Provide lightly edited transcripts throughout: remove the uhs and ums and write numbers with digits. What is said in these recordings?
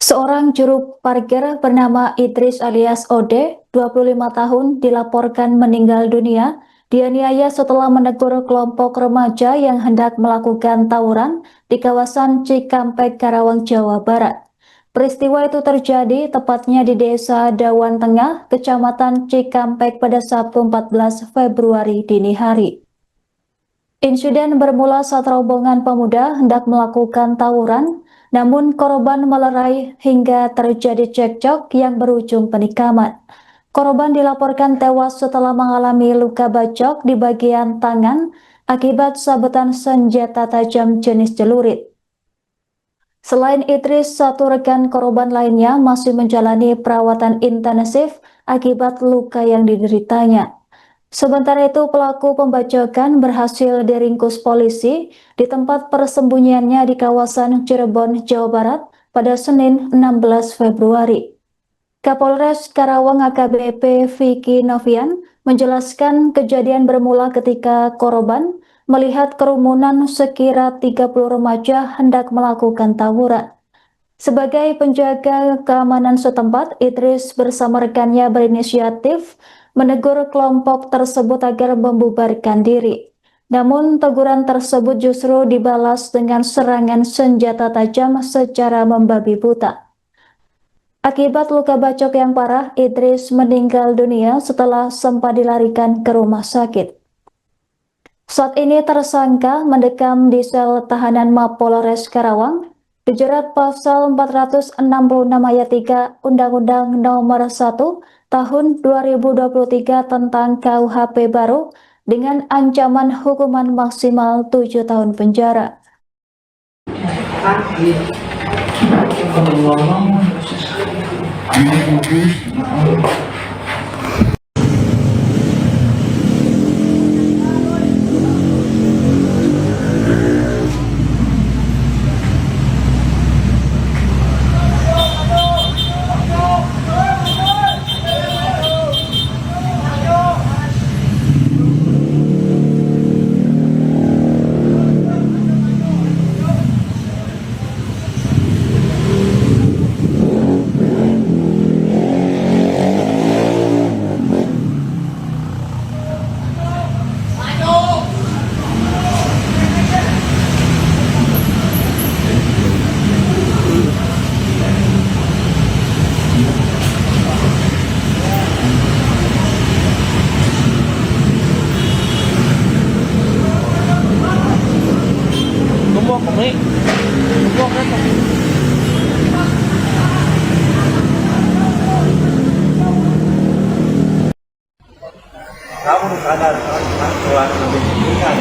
Seorang juru parkir bernama Idris alias Ode, 25 tahun, dilaporkan meninggal dunia dianiaya setelah menegur kelompok remaja yang hendak melakukan tawuran di kawasan Cikampek, Karawang, Jawa Barat. Peristiwa itu terjadi tepatnya di Desa Dawan Tengah, Kecamatan Cikampek pada Sabtu 14 Februari dini hari. Insiden bermula saat rombongan pemuda hendak melakukan tawuran, namun korban melerai hingga terjadi cekcok yang berujung penikaman. Korban dilaporkan tewas setelah mengalami luka bacok di bagian tangan akibat sabetan senjata tajam jenis celurit. Selain Idris, satu rekan korban lainnya masih menjalani perawatan intensif akibat luka yang dideritanya. Sementara itu, pelaku pembacokan berhasil diringkus polisi di tempat persembunyiannya di kawasan Cirebon, Jawa Barat pada Senin 16 Februari. Kapolres Karawang AKBP Vicky Novian menjelaskan kejadian bermula ketika korban melihat kerumunan sekira 30 remaja hendak melakukan tawuran. Sebagai penjaga keamanan setempat, Idris bersama rekannya berinisiatif menegur kelompok tersebut agar membubarkan diri. Namun, teguran tersebut justru dibalas dengan serangan senjata tajam secara membabi buta. Akibat luka bacok yang parah, Idris meninggal dunia setelah sempat dilarikan ke rumah sakit. Saat ini tersangka mendekam di sel tahanan Mapolres Karawang, dijerat pasal 466 ayat 3 Undang-Undang Nomor 1 Tahun 2023 tentang KUHP baru dengan ancaman hukuman maksimal 7 tahun penjara. Kamu sadar keluar pingsan.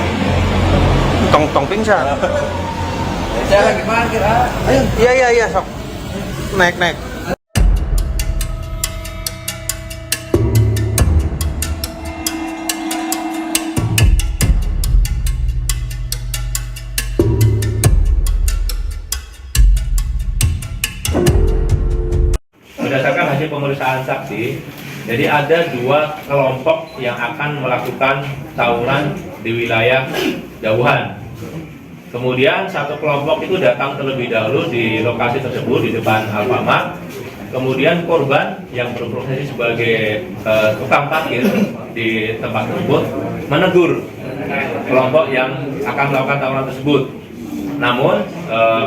Tong pingsan. Saya lagi parkir, ayo. Iya sok. Naik. Berdasarkan hasil pemeriksaan saksi, jadi ada dua kelompok yang akan melakukan tawuran di wilayah Jauhan. Kemudian satu kelompok itu datang terlebih dahulu di lokasi tersebut di depan Alfamart. Kemudian korban yang berprofesi sebagai tukang parkir di tempat tersebut menegur kelompok yang akan melakukan tawuran tersebut. Namun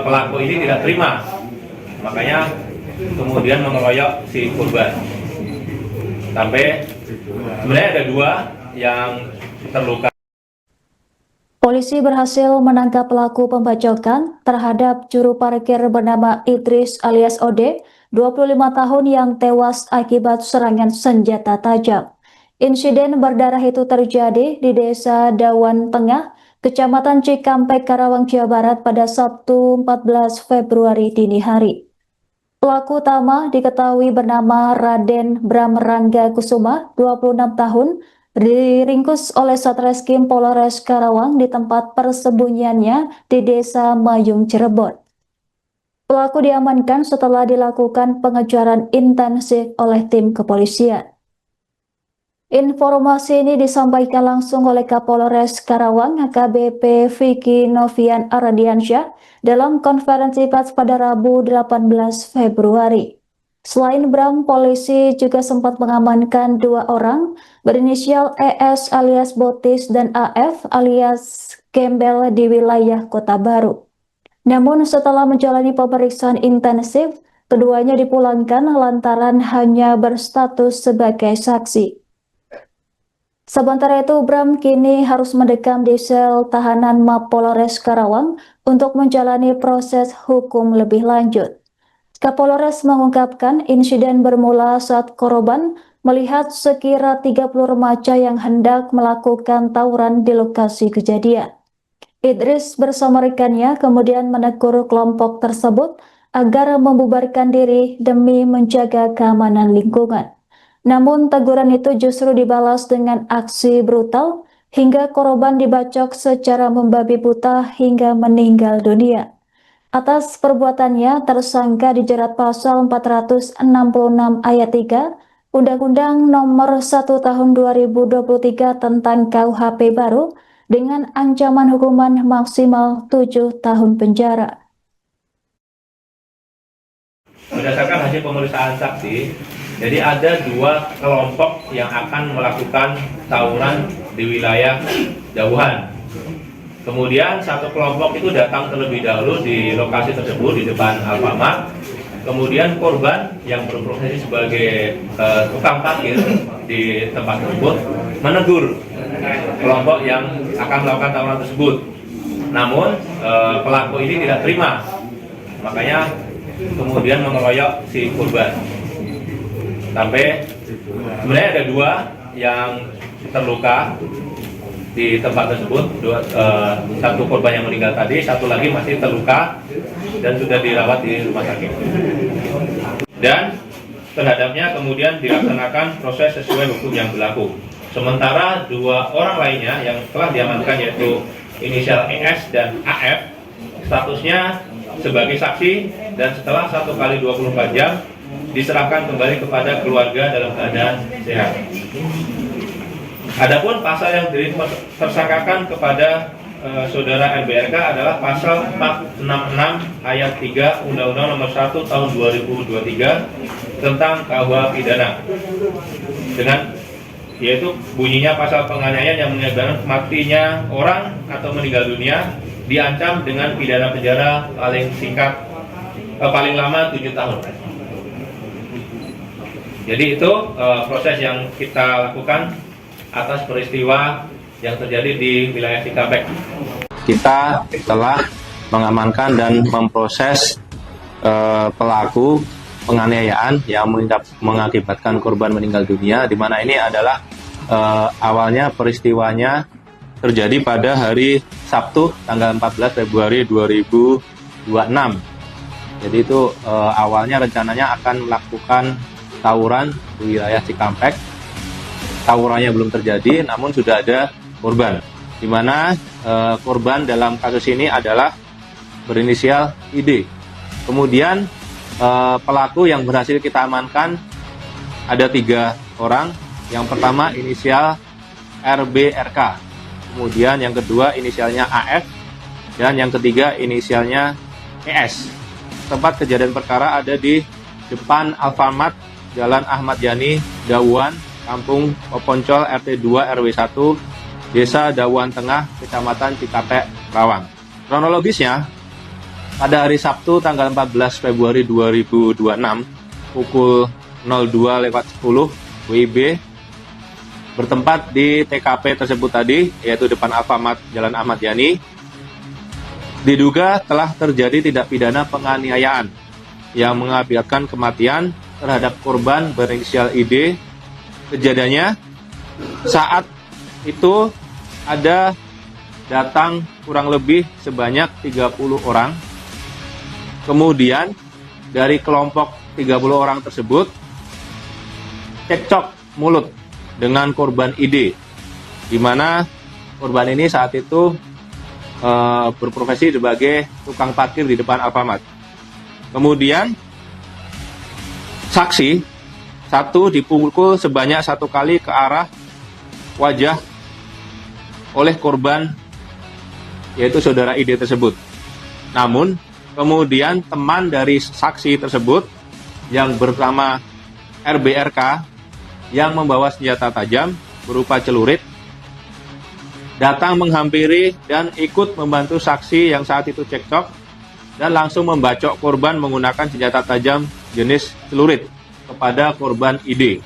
pelaku ini tidak terima, makanya kemudian mengeroyok si korban. Sampai sebenarnya ada dua yang terluka. Polisi berhasil menangkap pelaku pembacokan terhadap juru parkir bernama Idris alias Ode, 25 tahun yang tewas akibat serangan senjata tajam. Insiden berdarah itu terjadi di Desa Dawan Tengah, Kecamatan Cikampek, Karawang, Jawa Barat pada Sabtu 14 Februari dini hari. Pelaku utama diketahui bernama Raden Bram Rangga Kusuma, 26 tahun, diringkus oleh Satreskrim Polres Karawang di tempat persembunyiannya di Desa Mayung, Cirebon. Pelaku diamankan setelah dilakukan pengejaran intensif oleh tim kepolisian. Informasi ini disampaikan langsung oleh Kapolres Karawang AKBP Vicky Novian Ardiansyah dalam konferensi pers pada Rabu 18 Februari. Selain Bram, polisi juga sempat mengamankan 2 orang berinisial ES alias Botis dan AF alias Gembel di wilayah Kota Baru. Namun setelah menjalani pemeriksaan intensif, keduanya dipulangkan lantaran hanya berstatus sebagai saksi. Sementara itu, Bram kini harus mendekam di sel tahanan Mapolres Karawang untuk menjalani proses hukum lebih lanjut. Kapolres mengungkapkan insiden bermula saat korban melihat sekira 30 remaja yang hendak melakukan tawuran di lokasi kejadian. Idris bersama rekannya kemudian menegur kelompok tersebut agar membubarkan diri demi menjaga keamanan lingkungan. Namun teguran itu justru dibalas dengan aksi brutal hingga korban dibacok secara membabi buta hingga meninggal dunia. Atas perbuatannya, tersangka dijerat pasal 466 ayat 3 Undang-Undang Nomor 1 Tahun 2023 tentang KUHP baru dengan ancaman hukuman maksimal 7 tahun penjara. Berdasarkan hasil pemeriksaan saksi, jadi ada 2 kelompok yang akan melakukan tawuran di wilayah jauhan. Kemudian satu kelompok itu datang terlebih dahulu di lokasi tersebut di depan Alfamart. Kemudian korban yang berprofesi sebagai tukang parkir di tempat tersebut menegur kelompok yang akan melakukan tawuran tersebut. Namun pelaku ini tidak terima, makanya kemudian mengeroyok si korban. Sampai sebenarnya ada 2 yang terluka di tempat tersebut, satu korban yang meninggal tadi, satu lagi masih terluka dan sudah dirawat di rumah sakit. Dan terhadapnya kemudian dilaksanakan proses sesuai hukum yang berlaku. Sementara 2 orang lainnya yang telah diamankan yaitu inisial ES dan AF statusnya sebagai saksi dan setelah 1 kali 24 jam diserahkan kembali kepada keluarga dalam keadaan sehat. Adapun pasal yang tersangkakan kepada saudara RBRK adalah pasal 466 ayat 3 Undang-Undang Nomor 1 Tahun 2023 tentang KUH pidana. Dengan yaitu bunyinya pasal penganiayaan yang menyebabkan matinya orang atau meninggal dunia diancam dengan pidana penjara paling lama 7 tahun. Jadi itu proses yang kita lakukan atas peristiwa yang terjadi di wilayah Cikampek. Kita telah mengamankan dan memproses pelaku penganiayaan yang mengakibatkan korban meninggal dunia, di mana ini adalah awalnya peristiwanya terjadi pada hari Sabtu tanggal 14 Februari 2026. Jadi itu awalnya rencananya akan melakukan tawuran di wilayah Cikampek. Tawurannya belum terjadi, namun sudah ada korban, di mana korban dalam kasus ini adalah berinisial ID. Kemudian pelaku yang berhasil kita amankan ada 3 orang. Yang pertama inisial RBRK, kemudian yang kedua inisialnya AF, dan yang ketiga inisialnya ES. Tempat kejadian perkara ada di depan Alfamart, Jalan Ahmad Yani, Dawuan, Kampung Poponcol, RT 2 RW 1, Desa Dawuan Tengah, Kecamatan Cikampek, Karawang. Kronologisnya, pada hari Sabtu tanggal 14 Februari 2026 pukul 02.10 WIB bertempat di TKP tersebut tadi, yaitu depan Alfamart Jalan Ahmad Yani, diduga telah terjadi tindak pidana penganiayaan yang mengakibatkan kematian terhadap korban berinisial ID. Kejadiannya saat itu ada datang kurang lebih sebanyak 30 orang. Kemudian dari kelompok 30 orang tersebut cekcok mulut dengan korban ID di mana korban ini saat itu berprofesi sebagai tukang parkir di depan Alfamart. Kemudian saksi satu dipukul sebanyak 1 kali ke arah wajah oleh korban, yaitu saudara ID tersebut. Namun kemudian teman dari saksi tersebut yang bernama RBRK yang membawa senjata tajam berupa celurit datang menghampiri dan ikut membantu saksi yang saat itu cekcok dan langsung membacok korban menggunakan senjata tajam jenis celurit kepada korban ID.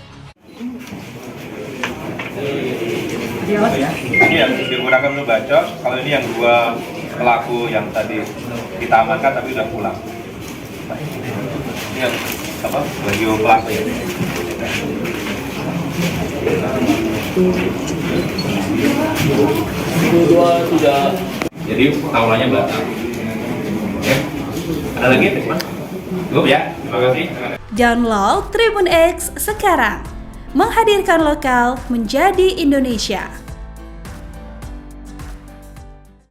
Ini yang digunakan untuk bacok. Kalau ini yang 2 pelaku yang tadi kita amankan tapi sudah pulang. Ini yang bagi pelaku ya. Dua sudah. Jadi tawarannya batal. Oke. Ada lagi, Teman? Cukup ya. Terima kasih. Download Tribun X sekarang. Menghadirkan lokal menjadi Indonesia.